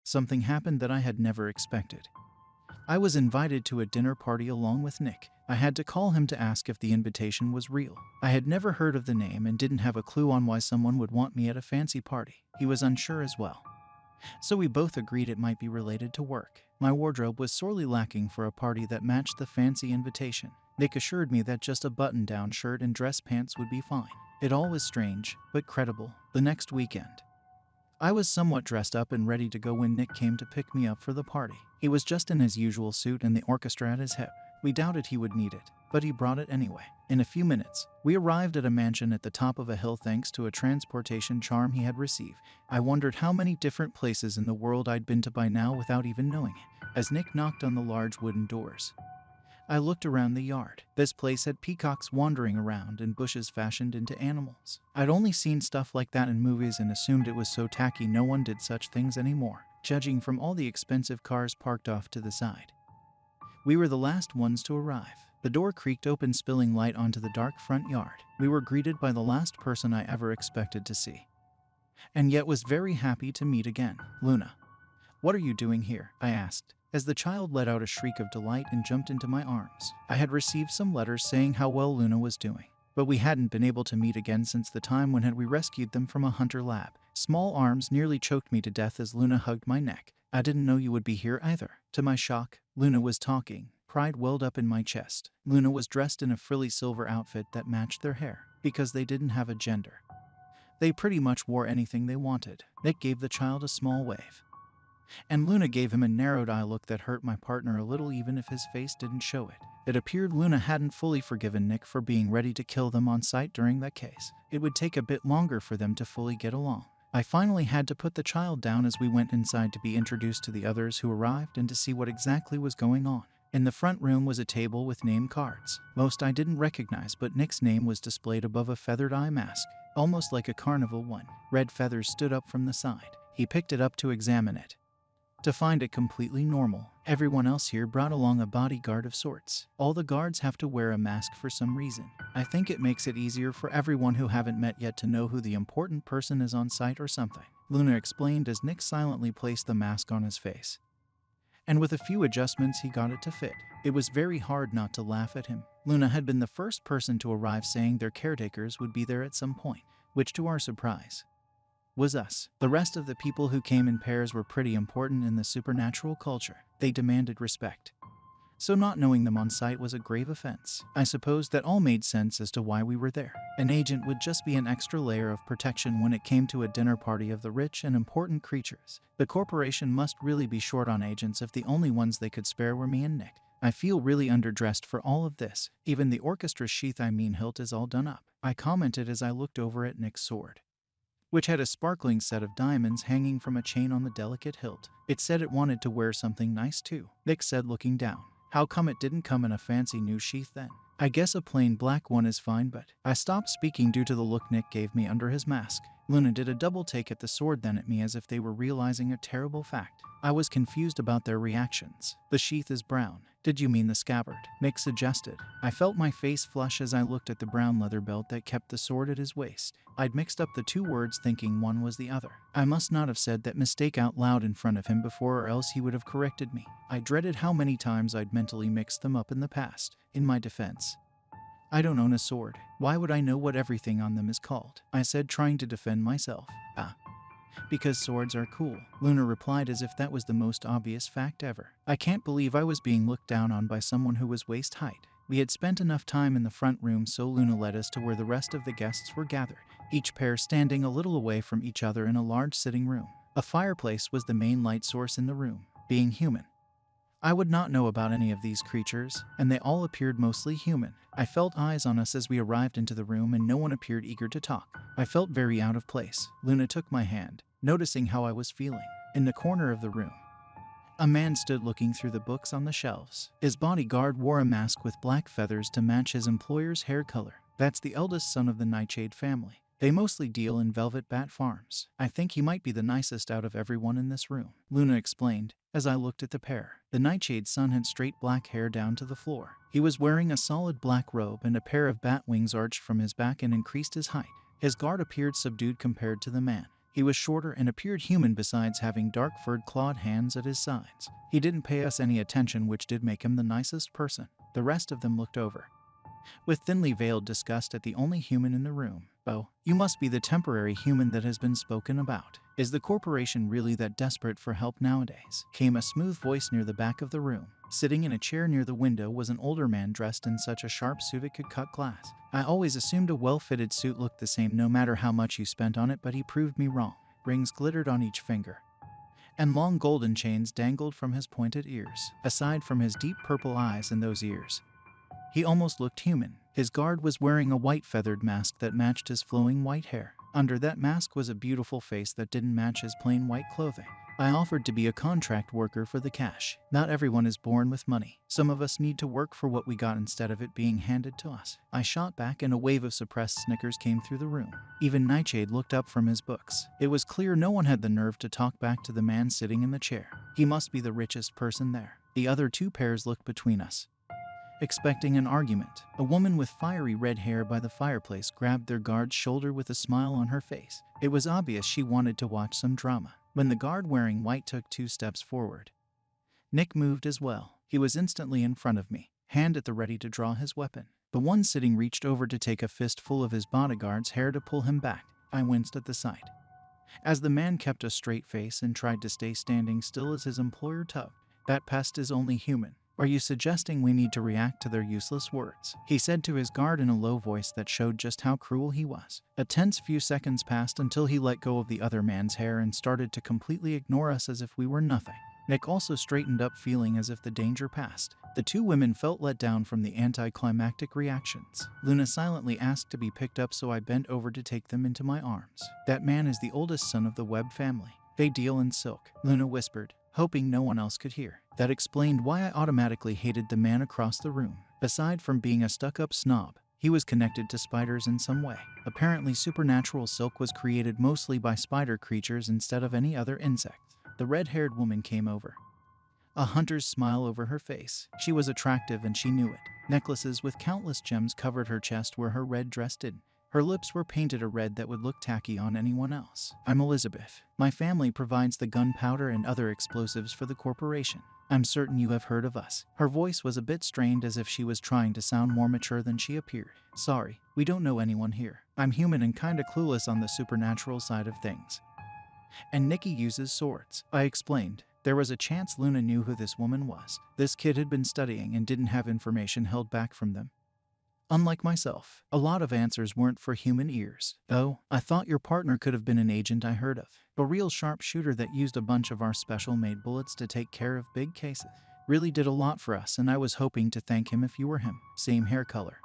something happened that I had never expected. I was invited to a dinner party along with Nick. I had to call him to ask if the invitation was real. I had never heard of the name and didn't have a clue on why someone would want me at a fancy party. He was unsure as well. So we both agreed it might be related to work. My wardrobe was sorely lacking for a party that matched the fancy invitation. Nick assured me that just a button-down shirt and dress pants would be fine. It all was strange, but credible. The next weekend, I was somewhat dressed up and ready to go when Nick came to pick me up for the party. He was just in his usual suit and the orchestra at his hip. We doubted he would need it, but he brought it anyway. In a few minutes, we arrived at a mansion at the top of a hill thanks to a transportation charm he had received. I wondered how many different places in the world I'd been to by now without even knowing it. As Nick knocked on the large wooden doors, I looked around the yard. This place had peacocks wandering around and bushes fashioned into animals. I'd only seen stuff like that in movies and assumed it was so tacky no one did such things anymore, judging from all the expensive cars parked off to the side. We were the last ones to arrive. The door creaked open, spilling light onto the dark front yard. We were greeted by the last person I ever expected to see, and yet was very happy to meet again. "Luna, what are you doing here?" I asked, as the child let out a shriek of delight and jumped into my arms. I had received some letters saying how well Luna was doing, but we hadn't been able to meet again since the time when we rescued them from a hunter lab. Small arms nearly choked me to death as Luna hugged my neck. "I didn't know you would be here either." To my shock, Luna was talking. Pride welled up in my chest. Luna was dressed in a frilly silver outfit that matched their hair, because they didn't have a gender. They pretty much wore anything they wanted. Nick gave the child a small wave, and Luna gave him a narrowed eye look that hurt my partner a little even if his face didn't show it. It appeared Luna hadn't fully forgiven Nick for being ready to kill them on sight during that case. It would take a bit longer for them to fully get along. I finally had to put the child down as we went inside to be introduced to the others who arrived and to see what exactly was going on. In the front room was a table with name cards. Most I didn't recognize, but Nick's name was displayed above a feathered eye mask, almost like a carnival one. Red feathers stood up from the side. He picked it up to examine it, to find it completely normal. Everyone else here brought along a bodyguard of sorts. All the guards have to wear a mask for some reason. I think it makes it easier for everyone who haven't met yet to know who the important person is on site or something, Luna explained as Nick silently placed the mask on his face. And with a few adjustments he got it to fit. It was very hard not to laugh at him. Luna had been the first person to arrive, saying their caretakers would be there at some point, which to our surprise was us. The rest of the people who came in pairs were pretty important in the supernatural culture. They demanded respect, so not knowing them on site was a grave offense. I suppose that all made sense as to why we were there. An agent would just be an extra layer of protection when it came to a dinner party of the rich and important creatures. The corporation must really be short on agents if the only ones they could spare were me and Nick. I feel really underdressed for all of this. Even the orchestra's hilt is all done up, I commented as I looked over at Nick's sword, which had a sparkling set of diamonds hanging from a chain on the delicate hilt. It said it wanted to wear something nice too, Nick said, looking down. How come it didn't come in a fancy new sheath then? I guess a plain black one is fine, but I stopped speaking due to the look Nick gave me under his mask. Luna did a double take at the sword, then at me, as if they were realizing a terrible fact. I was confused about their reactions. The sheath is brown. Did you mean the scabbard? Nick suggested. I felt my face flush as I looked at the brown leather belt that kept the sword at his waist. I'd mixed up the two words, thinking one was the other. I must not have said that mistake out loud in front of him before, or else he would have corrected me. I dreaded how many times I'd mentally mixed them up in the past. In my defense, I don't own a sword. Why would I know what everything on them is called? I said, trying to defend myself. Because swords are cool, Luna replied, as if that was the most obvious fact ever. I can't believe I was being looked down on by someone who was waist height. We had spent enough time in the front room, so Luna led us to where the rest of the guests were gathered, each pair standing a little away from each other in a large sitting room. A fireplace was the main light source in the room. Being human, I would not know about any of these creatures, and they all appeared mostly human. I felt eyes on us as we arrived into the room, and no one appeared eager to talk. I felt very out of place. Luna took my hand, noticing how I was feeling. In the corner of the room, a man stood looking through the books on the shelves. His bodyguard wore a mask with black feathers to match his employer's hair color. That's the eldest son of the Nightshade family. They mostly deal in velvet bat farms. I think he might be the nicest out of everyone in this room, Luna explained, as I looked at the pair. The Nightshade's son had straight black hair down to the floor. He was wearing a solid black robe, and a pair of bat wings arched from his back and increased his height. His guard appeared subdued compared to the man. He was shorter and appeared human besides having dark furred clawed hands at his sides. He didn't pay us any attention, which did make him the nicest person. The rest of them looked over with thinly veiled disgust at the only human in the room. "Oh, you must be the temporary human that has been spoken about. Is the corporation really that desperate for help nowadays?" Came a smooth voice near the back of the room. Sitting in a chair near the window was an older man dressed in such a sharp suit it could cut glass. I always assumed a well-fitted suit looked the same no matter how much you spent on it, but he proved me wrong. Rings glittered on each finger, and long golden chains dangled from his pointed ears. Aside from his deep purple eyes and those ears, he almost looked human. His guard was wearing a white feathered mask that matched his flowing white hair. Under that mask was a beautiful face that didn't match his plain white clothing. I offered to be a contract worker for the cash. Not everyone is born with money. Some of us need to work for what we got instead of it being handed to us. I shot back and a wave of suppressed snickers came through the room. Even Nightshade looked up from his books. It was clear no one had the nerve to talk back to the man sitting in the chair. He must be the richest person there. The other two pairs looked between us, expecting an argument. A woman with fiery red hair by the fireplace grabbed their guard's shoulder with a smile on her face. It was obvious she wanted to watch some drama. When the guard wearing white took 2 steps forward, Nick moved as well. He was instantly in front of me, hand at the ready to draw his weapon. The one sitting reached over to take a fistful of his bodyguard's hair to pull him back. I winced at the sight, as the man kept a straight face and tried to stay standing still as his employer tugged. "That pest is only human. Are you suggesting we need to react to their useless words?" he said to his guard in a low voice that showed just how cruel he was. A tense few seconds passed until he let go of the other man's hair and started to completely ignore us as if we were nothing. Nick also straightened up, feeling as if the danger passed. The two women felt let down from the anticlimactic reactions. Luna silently asked to be picked up, so I bent over to take them into my arms. "That man is the oldest son of the Webb family. They deal in silk," Luna whispered, hoping no one else could hear. That explained why I automatically hated the man across the room. Aside from being a stuck-up snob, he was connected to spiders in some way. Apparently supernatural silk was created mostly by spider creatures instead of any other insects. The red-haired woman came over, a hunter's smile over her face. She was attractive and she knew it. Necklaces with countless gems covered her chest where her red dress didn't. Her lips were painted a red that would look tacky on anyone else. "I'm Elizabeth. My family provides the gunpowder and other explosives for the corporation. I'm certain you have heard of us." Her voice was a bit strained, as if she was trying to sound more mature than she appeared. "Sorry, we don't know anyone here. I'm human and kinda clueless on the supernatural side of things. And Nikki uses swords," I explained. There was a chance Luna knew who this woman was. This kid had been studying and didn't have information held back from them. Unlike myself, a lot of answers weren't for human ears. "Oh, I thought your partner could have been an agent I heard of. A real sharpshooter that used a bunch of our special-made bullets to take care of big cases. Really did a lot for us, and I was hoping to thank him if you were him. Same hair color.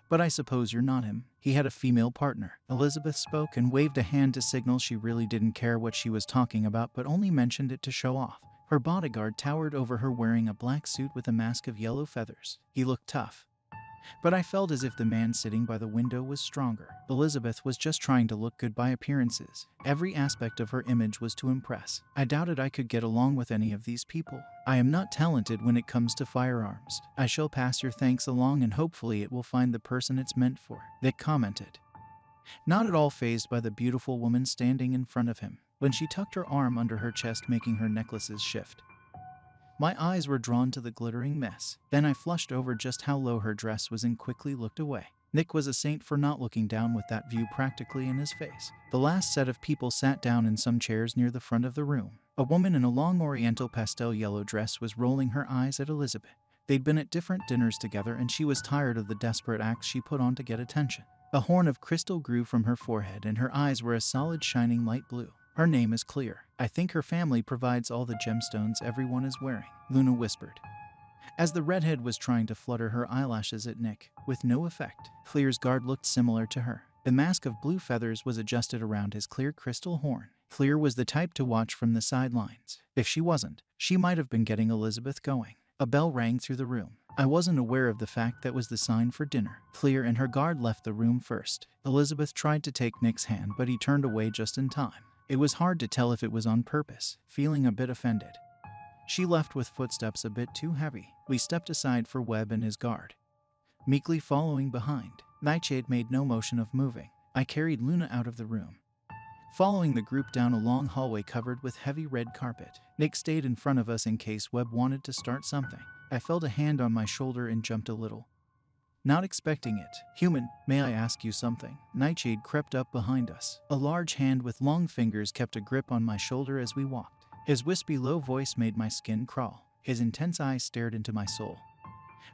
But I suppose you're not him. He had a female partner." Elizabeth spoke and waved a hand to signal she really didn't care what she was talking about, but only mentioned it to show off. Her bodyguard towered over her wearing a black suit with a mask of yellow feathers. He looked tough, but I felt as if the man sitting by the window was stronger. Elizabeth was just trying to look good by appearances. Every aspect of her image was to impress. I doubted I could get along with any of these people. "I am not talented when it comes to firearms. I shall pass your thanks along and hopefully it will find the person it's meant for," Vic commented, not at all fazed by the beautiful woman standing in front of him. When she tucked her arm under her chest, making her necklaces shift, my eyes were drawn to the glittering mess. Then I flushed over just how low her dress was and quickly looked away. Nick was a saint for not looking down with that view practically in his face. The last set of people sat down in some chairs near the front of the room. A woman in a long oriental pastel yellow dress was rolling her eyes at Elizabeth. They'd been at different dinners together and she was tired of the desperate acts she put on to get attention. A horn of crystal grew from her forehead and her eyes were a solid shining light blue. "Her name is Clear. I think her family provides all the gemstones everyone is wearing," Luna whispered, as the redhead was trying to flutter her eyelashes at Nick, with no effect. Clear's guard looked similar to her. The mask of blue feathers was adjusted around his clear crystal horn. Clear was the type to watch from the sidelines. If she wasn't, she might have been getting Elizabeth going. A bell rang through the room. I wasn't aware of the fact that was the sign for dinner. Clear and her guard left the room first. Elizabeth tried to take Nick's hand, but he turned away just in time. It was hard to tell if it was on purpose. Feeling a bit offended, she left with footsteps a bit too heavy. We stepped aside for Webb and his guard, meekly following behind. Nightshade made no motion of moving. I carried Luna out of the room, following the group down a long hallway covered with heavy red carpet. Nick stayed in front of us in case Webb wanted to start something. I felt a hand on my shoulder and jumped a little, not expecting it. "Human, may I ask you something?" Nightshade crept up behind us. A large hand with long fingers kept a grip on my shoulder as we walked. His wispy low voice made my skin crawl. His intense eyes stared into my soul.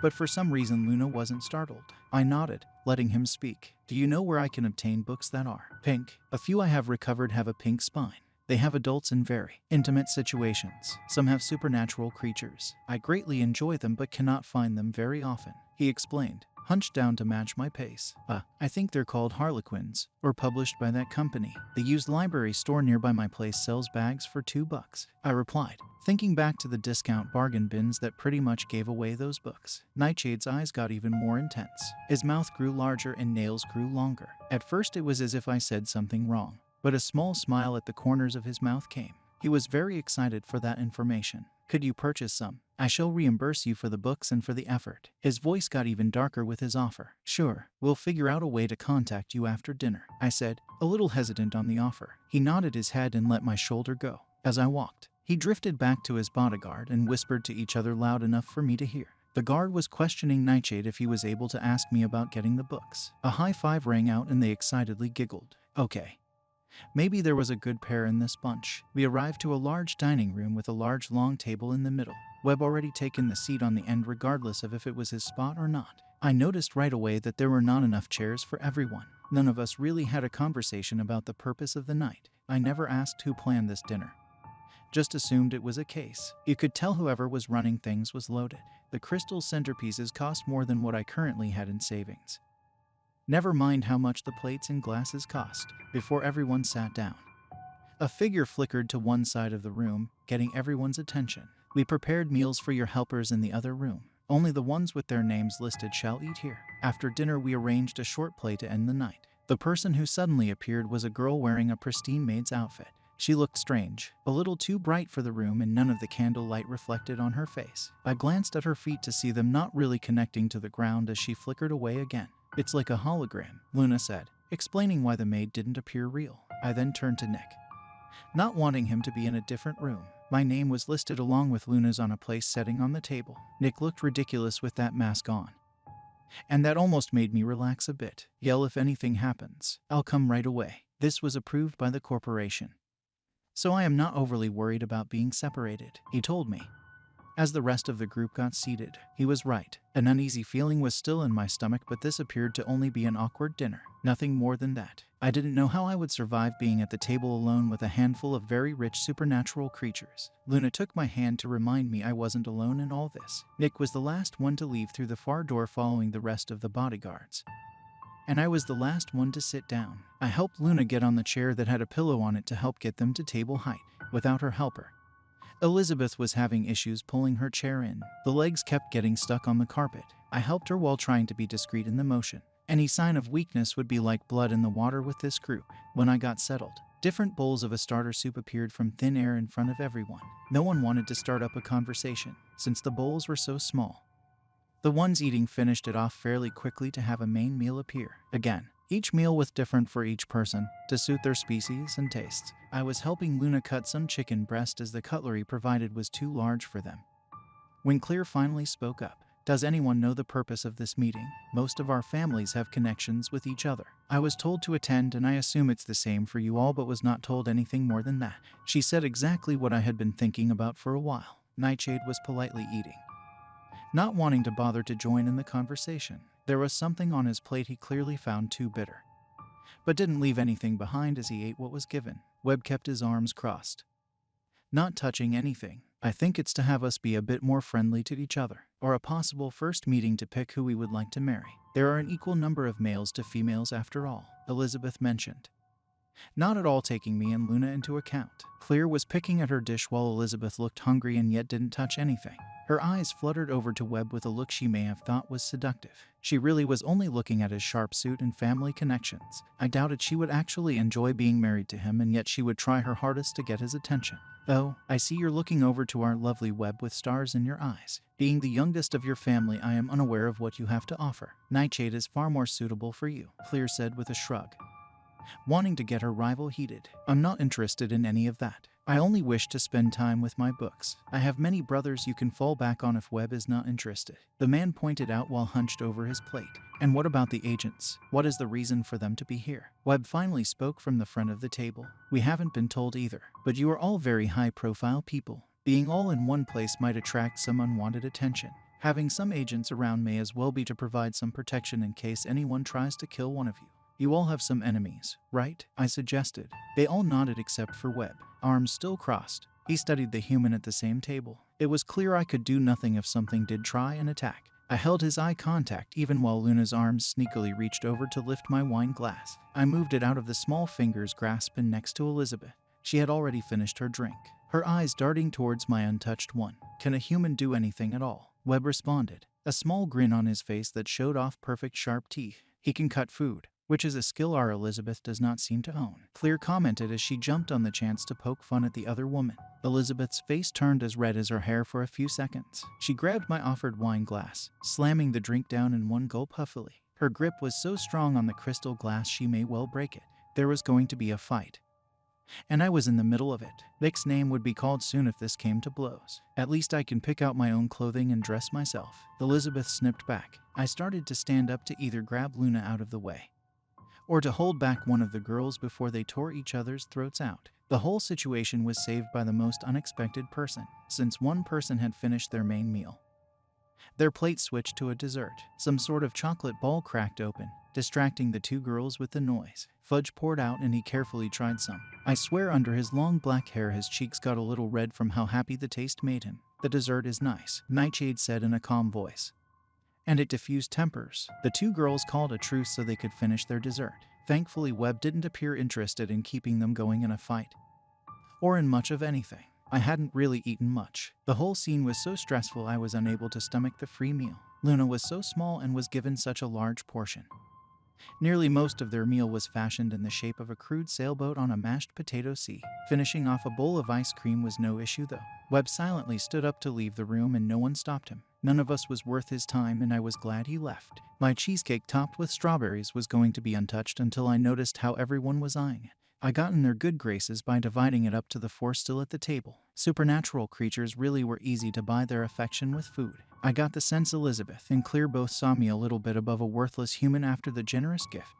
But for some reason Luna wasn't startled. I nodded, letting him speak. "Do you know where I can obtain books that are pink? A few I have recovered have a pink spine. They have adults in very intimate situations. Some have supernatural creatures. I greatly enjoy them but cannot find them very often," he explained, hunched down to match my pace. I think they're called Harlequins, or published by that company. The used library store nearby my place sells bags for $2, I replied, thinking back to the discount bargain bins that pretty much gave away those books. Nightshade's eyes got even more intense. His mouth grew larger and nails grew longer. At first it was as if I said something wrong, but a small smile at the corners of his mouth came. He was very excited for that information. "Could you purchase some? I shall reimburse you for the books and for the effort." His voice got even darker with his offer. "Sure, we'll figure out a way to contact you after dinner," I said, a little hesitant on the offer. He nodded his head and let my shoulder go. As I walked, he drifted back to his bodyguard and whispered to each other loud enough for me to hear. The guard was questioning Nightshade if he was able to ask me about getting the books. A high five rang out and they excitedly giggled. Okay. Maybe there was a good pair in this bunch. We arrived to a large dining room with a large long table in the middle. Webb already taken the seat on the end regardless of if it was his spot or not. I noticed right away that there were not enough chairs for everyone. None of us really had a conversation about the purpose of the night. I never asked who planned this dinner. Just assumed it was a case. You could tell whoever was running things was loaded. The crystal centerpieces cost more than what I currently had in savings. Never mind how much the plates and glasses cost. Before everyone sat down, a figure flickered to one side of the room, getting everyone's attention. "We prepared meals for your helpers in the other room. Only the ones with their names listed shall eat here." After dinner we arranged a short play to end the night. The person who suddenly appeared was a girl wearing a pristine maid's outfit. She looked strange, a little too bright for the room, and none of the candlelight reflected on her face. I glanced at her feet to see them not really connecting to the ground as she flickered away again. "It's like a hologram," Luna said, explaining why the maid didn't appear real. I then turned to Nick, not wanting him to be in a different room. My name was listed along with Luna's on a place setting on the table. Nick looked ridiculous with that mask on, and that almost made me relax a bit. "Yell if anything happens. I'll come right away. This was approved by the corporation, so I am not overly worried about being separated," he told me. As the rest of the group got seated, he was right. An uneasy feeling was still in my stomach, but this appeared to only be an awkward dinner. Nothing more than that. I didn't know how I would survive being at the table alone with a handful of very rich supernatural creatures. Luna took my hand to remind me I wasn't alone in all this. Nick was the last one to leave through the far door following the rest of the bodyguards, and I was the last one to sit down. I helped Luna get on the chair that had a pillow on it to help get them to table height. Without her helper, Elizabeth was having issues pulling her chair in. The legs kept getting stuck on the carpet. I helped her while trying to be discreet in the motion. Any sign of weakness would be like blood in the water with this group. When I got settled, different bowls of a starter soup appeared from thin air in front of everyone. No one wanted to start up a conversation, since the bowls were so small. The ones eating finished it off fairly quickly to have a main meal appear. Again, each meal was different for each person, to suit their species and tastes. I was helping Luna cut some chicken breast as the cutlery provided was too large for them. When Clear finally spoke up, "Does anyone know the purpose of this meeting? Most of our families have connections with each other. I was told to attend and I assume it's the same for you all, but was not told anything more than that." She said exactly what I had been thinking about for a while. Nightshade was politely eating, not wanting to bother to join in the conversation. There was something on his plate he clearly found too bitter, but didn't leave anything behind as he ate what was given. Webb kept his arms crossed, not touching anything. "I think it's to have us be a bit more friendly to each other, or a possible first meeting to pick who we would like to marry. There are an equal number of males to females after all," Elizabeth mentioned, not at all taking me and Luna into account. Clear was picking at her dish while Elizabeth looked hungry and yet didn't touch anything. Her eyes fluttered over to Webb with a look she may have thought was seductive. She really was only looking at his sharp suit and family connections. I doubted she would actually enjoy being married to him, and yet she would try her hardest to get his attention. "Oh, I see you're looking over to our lovely Webb with stars in your eyes. Being the youngest of your family, I am unaware of what you have to offer. Nightshade is far more suitable for you," Clear said with a shrug. wanting to get her rival heated. I'm not interested in any of that. I only wish to spend time with my books. I have many brothers you can fall back on if Webb is not interested. The man pointed out while hunched over his plate. And what about the agents? What is the reason for them to be here? Webb finally spoke from the front of the table. We haven't been told either, but you are all very high-profile people. Being all in one place might attract some unwanted attention. Having some agents around may as well be to provide some protection in case anyone tries to kill one of you. You all have some enemies, right? I suggested. They all nodded except for Webb, arms still crossed. He studied the human at the same table. It was clear I could do nothing if something did try and attack. I held his eye contact even while Luna's arms sneakily reached over to lift my wine glass. I moved it out of the small finger's grasp and next to Elizabeth. She had already finished her drink, her eyes darting towards my untouched one. Can a human do anything at all? Webb responded, a small grin on his face that showed off perfect sharp teeth. He can cut food, which is a skill our Elizabeth does not seem to own. Clear commented as she jumped on the chance to poke fun at the other woman. Elizabeth's face turned as red as her hair for a few seconds. She grabbed my offered wine glass, slamming the drink down in one gulp huffily. Her grip was so strong on the crystal glass she may well break it. There was going to be a fight, and I was in the middle of it. Vic's name would be called soon if this came to blows. At least I can pick out my own clothing and dress myself. Elizabeth snipped back. I started to stand up to either grab Luna out of the way or to hold back one of the girls before they tore each other's throats out. The whole situation was saved by the most unexpected person. Since one person had finished their main meal, their plate switched to a dessert. Some sort of chocolate ball cracked open, distracting the two girls with the noise. Fudge poured out and he carefully tried some. I swear under his long black hair his cheeks got a little red from how happy the taste made him. The dessert is nice, Nightshade said in a calm voice, and it diffused tempers. The two girls called a truce so they could finish their dessert. Thankfully, Webb didn't appear interested in keeping them going in a fight, or in much of anything. I hadn't really eaten much. The whole scene was so stressful I was unable to stomach the free meal. Luna was so small and was given such a large portion. Nearly most of their meal was fashioned in the shape of a crude sailboat on a mashed potato sea. Finishing off a bowl of ice cream was no issue though. Webb silently stood up to leave the room and no one stopped him. None of us was worth his time and I was glad he left. My cheesecake topped with strawberries was going to be untouched until I noticed how everyone was eyeing it. I got in their good graces by dividing it up to the four still at the table. Supernatural creatures really were easy to buy their affection with food. I got the sense Elizabeth and Clear both saw me a little bit above a worthless human after the generous gift.